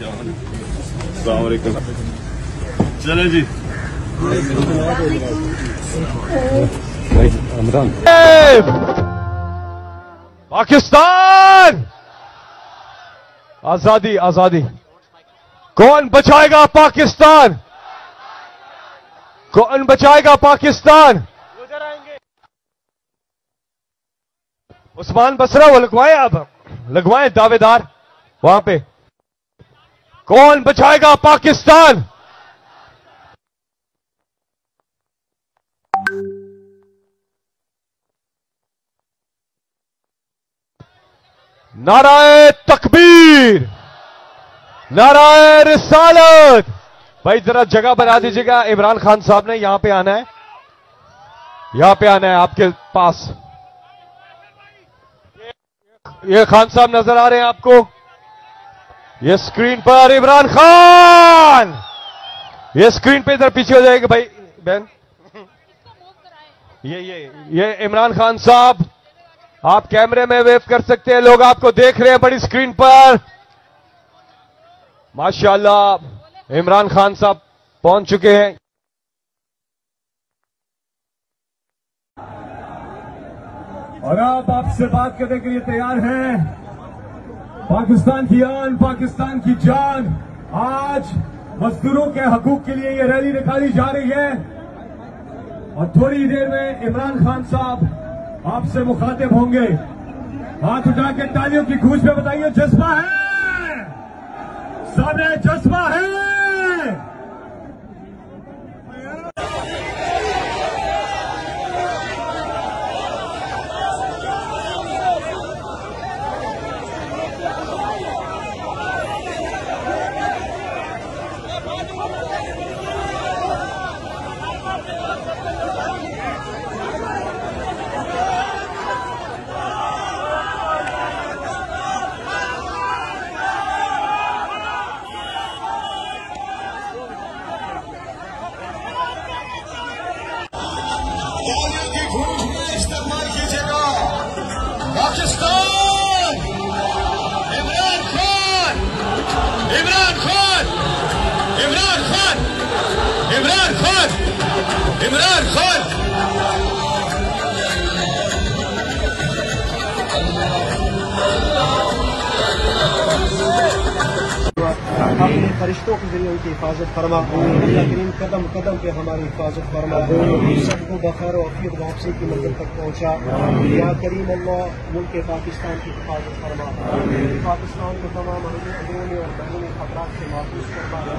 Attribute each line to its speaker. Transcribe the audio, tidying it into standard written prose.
Speaker 1: अस्सलाम वालेकुम। चले जी
Speaker 2: पाकिस्तान आजादी आजादी। कौन बचाएगा पाकिस्तान? कौन बचाएगा पाकिस्तान? उधर आएंगे उस्मान बसरा, वो लगवाएं, आप लगवाएं दावेदार वहां पे। कौन बचाएगा पाकिस्तान? नाराए तकबीर, नाराए रिसालत। भाई जरा जगह बना दीजिएगा। इमरान खान साहब ने यहां पे आना है, यहां पे आना है आपके पास। ये खान साहब नजर आ रहे हैं आपको, ये स्क्रीन पर इमरान खान, ये स्क्रीन पे इधर पीछे हो जाएगा भाई बहन। ये इमरान खान साहब, आप कैमरे में वेव कर सकते हैं, लोग आपको देख रहे हैं बड़ी स्क्रीन पर। माशाल्लाह इमरान खान साहब पहुंच चुके हैं।
Speaker 3: और अब आपसे बात करने के लिए तैयार हैं पाकिस्तान की आन, पाकिस्तान की जान। आज मजदूरों के हकूक के लिए ये रैली निकाली जा रही है और थोड़ी देर में इमरान खान साहब आपसे मुखातिब होंगे। हाथ उठा के तालियों की गूंज में बताइए, जज्बा है सामने, जज्बा है। इस्तेमाल कीजिएगा। पाकिस्तान, इमरान खान, इमरान खान, इमरान खान, इमरान खान, इमरान खान।
Speaker 4: अपने फरिश्तों के जरिए उनकी हिफाजत फरमा। अल्लाह करीम कदम कदम पे हमारी हिफाजत फरमा, सबको बखैर और आफियत वापसी की मंजिल तक पहुँचा। या करीम अल्लाह मुल्क पाकिस्तान की हिफाजत फरमा, पाकिस्तान को तमाम अंदरूनी और बैरूनी खतरात से महफूज फरमा।